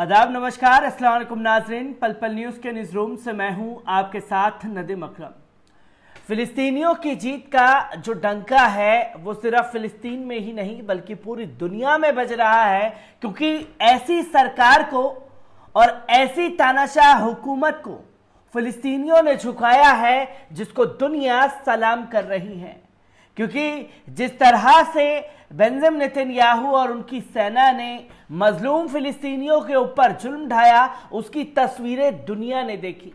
आदाब, नमस्कार, अस्सलाम वालेकुम नाज़रीन। पल पल न्यूज़ के न्यूज़ रूम से मैं हूं आपके साथ नदीम अकरम। फिलिस्तीनियों की जीत का जो डंका है वो सिर्फ फिलिस्तीन में ही नहीं बल्कि पूरी दुनिया में बज रहा है, क्योंकि ऐसी सरकार को और ऐसी तानाशाह हुकूमत को फिलिस्तीनियों ने झुकाया है जिसको दुनिया सलाम कर रही है। क्योंकि जिस तरह से बेंजामिन नेतन्याहू और उनकी सेना ने मजलूम फिलिस्तीनियों के ऊपर जुल्म ढाया, उसकी तस्वीरें दुनिया ने देखी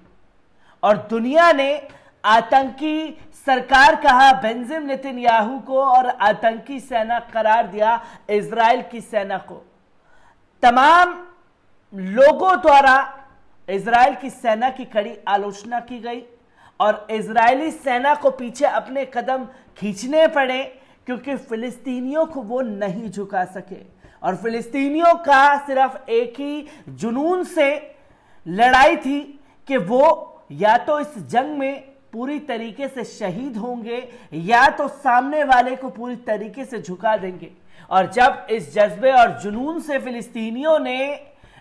और दुनिया ने आतंकी सरकार कहा बेंजामिन नेतन्याहू को और आतंकी सेना करार दिया इजराइल की सेना को। तमाम लोगों द्वारा इजराइल की सेना की कड़ी आलोचना की गई और इजरायली सेना को पीछे अपने कदम खींचने पड़े, क्योंकि फिलिस्तीनियों को वो नहीं झुका सके। और फिलिस्तीनियों का सिर्फ एक ही जुनून से लड़ाई थी कि वो या तो इस जंग में पूरी तरीके से शहीद होंगे या तो सामने वाले को पूरी तरीके से झुका देंगे। और जब इस जज्बे और जुनून से फिलिस्तीनियों ने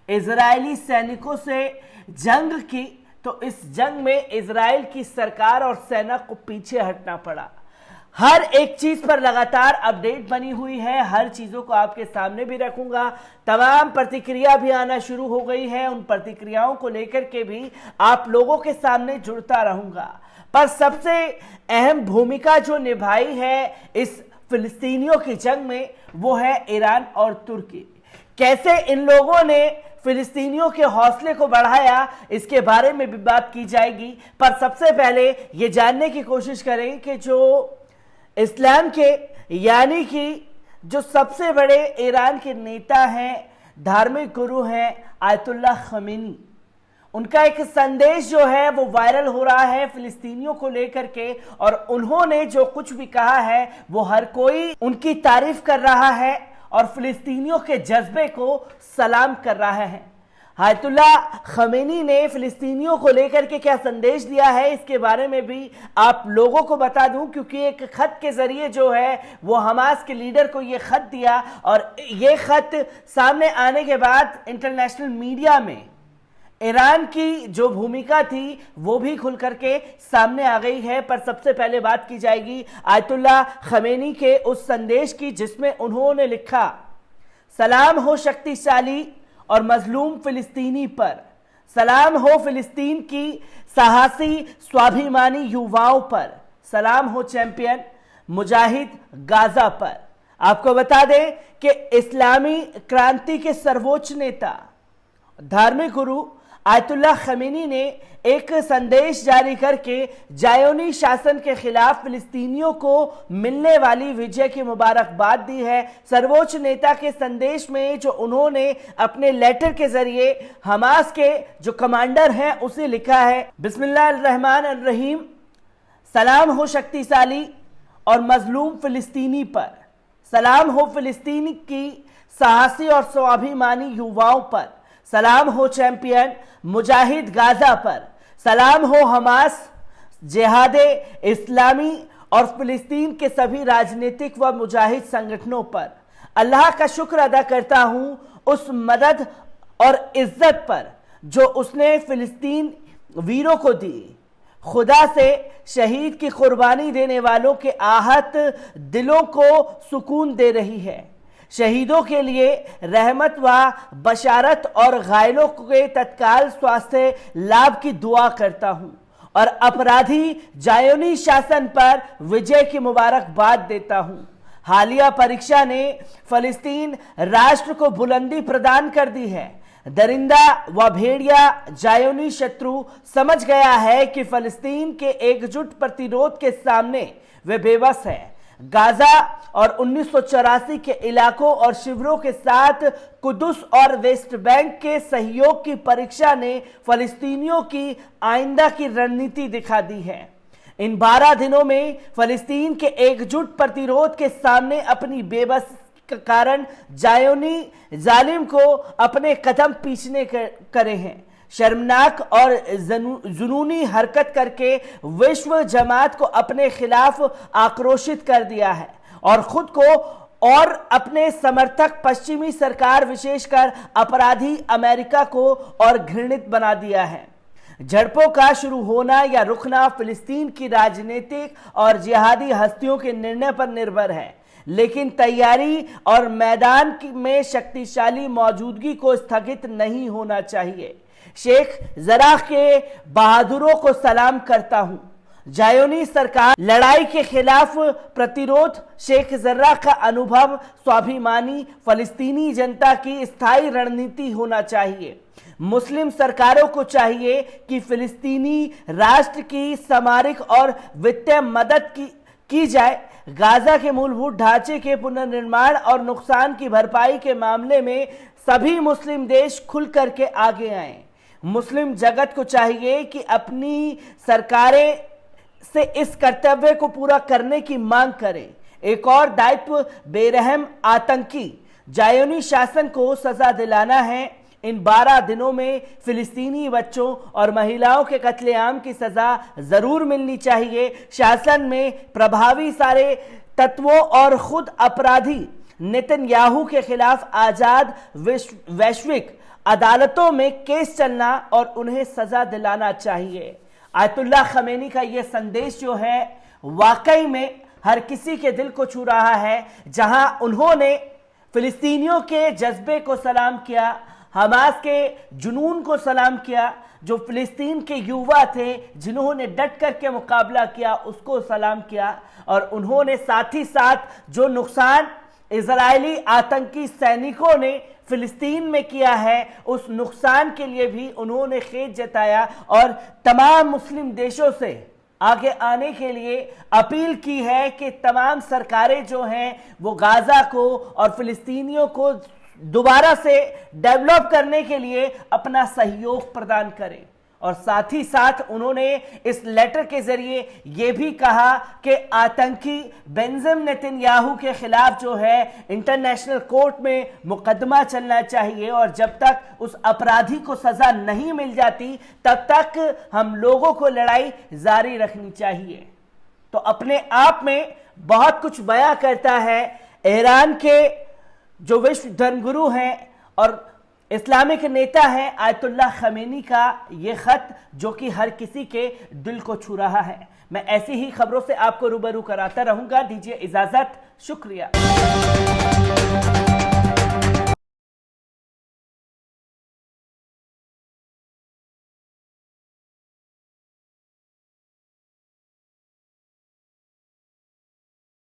इजरायली सैनिकों से जंग की, तो इस जंग में इजराइल की सरकार और सेना को पीछे हटना पड़ा। हर एक चीज पर लगातार अपडेट बनी हुई है, हर चीजों को आपके सामने भी रखूंगा। तमाम प्रतिक्रिया भी आना शुरू हो गई है, उन प्रतिक्रियाओं को लेकर के भी आप लोगों के सामने जुड़ता रहूंगा। पर सबसे अहम भूमिका जो निभाई है इस फिलिस्तीनियों की जंग में वो है ईरान और तुर्की। कैसे इन लोगों ने फिलिस्तीनियों के हौसले को बढ़ाया, इसके बारे में भी बात की जाएगी। पर सबसे पहले ये जानने की कोशिश करें कि जो इस्लाम के यानी कि जो सबसे बड़े ईरान के नेता हैं, धार्मिक गुरु हैं आयतुल्ला खमीनी, उनका एक संदेश जो है वो वायरल हो रहा है फिलिस्तीनियों को लेकर के। और उन्होंने जो कुछ भी कहा है वो हर कोई उनकी तारीफ कर रहा है और फिलिस्तीनियों के जज्बे को सलाम कर रहा है। आयतुल्ला खमीनी ने फिलिस्तीनियों को लेकर के क्या संदेश दिया है, इसके बारे में भी आप लोगों को बता दूं, क्योंकि एक खत के जरिए जो है वो हमास के लीडर को ये खत दिया और ये खत सामने आने के बाद इंटरनेशनल मीडिया में ईरान की जो भूमिका थी वो भी खुल करके सामने आ गई है। पर सबसे पहले बात की जाएगी आयतुल्ला खमीनी के उस संदेश की जिसमें उन्होंने लिखा, सलाम हो शक्तिशाली और मजलूम फिलिस्तीनी पर, सलाम हो फिलिस्तीन की साहसी स्वाभिमानी युवाओं पर, सलाम हो चैंपियन मुजाहिद गाजा पर। आपको बता दें कि इस्लामी क्रांति के सर्वोच्च नेता धार्मिक गुरु आयतुल्ला खमीनी ने एक संदेश जारी करके जायोनी शासन के खिलाफ फिलिस्तीनियों को मिलने वाली विजय की मुबारकबाद दी है। सर्वोच्च नेता के संदेश में जो उन्होंने अपने लेटर के जरिए हमास के जो कमांडर हैं उसे लिखा है, बिस्मिल्लाहिर्रहमानिर्रहीम, सलाम हो शक्तिशाली और मजलूम फिलिस्तीनी पर, सलाम हो फिलिस्तीन की साहसी और स्वाभिमानी युवाओं पर, सलाम हो चैंपियन मुजाहिद गाजा पर, सलाम हो हमास, जिहादे इस्लामी और फिलिस्तीन के सभी राजनीतिक व मुजाहिद संगठनों पर। अल्लाह का शुक्र अदा करता हूं उस मदद और इज्जत पर जो उसने फिलिस्तीन वीरों को दी। खुदा से शहीद की कुर्बानी देने वालों के आहत दिलों को सुकून दे रही है। शहीदों के लिए रहमत व बशारत और घायलों के तत्काल स्वास्थ्य लाभ की दुआ करता हूं और अपराधी जायोनी शासन पर विजय की मुबारकबाद देता हूं। हालिया परीक्षा ने फलस्तीन राष्ट्र को बुलंदी प्रदान कर दी है। दरिंदा व भेड़िया जायोनी शत्रु समझ गया है कि फलस्तीन के एकजुट प्रतिरोध के सामने वे बेबस है। गाजा और 1984 के इलाकों और शिविरों के साथ कुदुस और वेस्ट बैंक के सहयोग की परीक्षा ने फलस्तीनियों की आइंदा की रणनीति दिखा दी है। इन 12 दिनों में फलस्तीन के एकजुट प्रतिरोध के सामने अपनी बेबस के कारण जायोनी जालिम को अपने कदम पीछे करे हैं। शर्मनाक और जुनूनी हरकत करके विश्व जमात को अपने खिलाफ आक्रोशित कर दिया है और खुद को और अपने समर्थक पश्चिमी सरकार विशेषकर अपराधी अमेरिका को और घृणित बना दिया है। झड़पों का शुरू होना या रुकना फिलिस्तीन की राजनीतिक और जिहादी हस्तियों के निर्णय पर निर्भर है, लेकिन तैयारी और मैदान में शक्तिशाली मौजूदगी को स्थगित नहीं होना चाहिए। शेख जर्राह के बहादुरों को सलाम करता हूं। ज़ायोनी सरकार लड़ाई के खिलाफ प्रतिरोध शेख जर्राह का अनुभव स्वाभिमानी फलस्तीनी जनता की स्थायी रणनीति होना चाहिए। मुस्लिम सरकारों को चाहिए कि फिलिस्तीनी राष्ट्र की सामरिक और वित्तीय मदद की जाए। गाजा के मूलभूत ढांचे के पुनर्निर्माण और नुकसान की भरपाई के मामले में सभी मुस्लिम देश खुल करके आगे आएं। मुस्लिम जगत को चाहिए कि अपनी सरकारें से इस कर्तव्य को पूरा करने की मांग करें। एक और दायित्व बेरहम आतंकी ज़ायोनी शासन को सजा दिलाना है। इन 12 दिनों में फिलिस्तीनी बच्चों और महिलाओं के कत्लेआम की सजा जरूर मिलनी चाहिए। शासन में प्रभावी सारे तत्वों और खुद अपराधी नेतन्याहू के खिलाफ आजाद वैश्विक अदालतों में केस चलना और उन्हें सजा दिलाना चाहिए। आयतुल्लाह खमेनी का यह संदेश जो है वाकई में हर किसी के दिल को छू रहा है, जहां उन्होंने फिलिस्तीनियों के जज्बे को सलाम किया, हमास के जुनून को सलाम किया, जो फिलिस्तीन के युवा थे जिन्होंने डट करके मुकाबला किया उसको सलाम किया, और उन्होंने साथ ही साथ जो नुकसान इजरायली आतंकी सैनिकों ने फिलिस्तीन में किया है उस नुकसान के लिए भी उन्होंने खेद जताया और तमाम मुस्लिम देशों से आगे आने के लिए अपील की है कि तमाम सरकारें जो हैं वो गाजा को और फिलिस्तीनियों को दोबारा से डेवलप करने के लिए अपना सहयोग प्रदान करें। और साथ ही साथ उन्होंने इस लेटर के जरिए यह भी कहा कि आतंकी बेंजामिन नेतन्याहू के खिलाफ जो है इंटरनेशनल कोर्ट में मुकदमा चलना चाहिए, और जब तक उस अपराधी को सजा नहीं मिल जाती तब तक हम लोगों को लड़ाई जारी रखनी चाहिए। तो अपने आप में बहुत कुछ बयां करता है ईरान के जो विश्व धर्मगुरु हैं और इस्लामिक नेता है आयतुल्लाह खमेनी का ये खत, जो कि हर किसी के दिल को छू रहा है। मैं ऐसी ही खबरों से आपको रूबरू कराता रहूंगा। दीजिए इजाजत, शुक्रिया।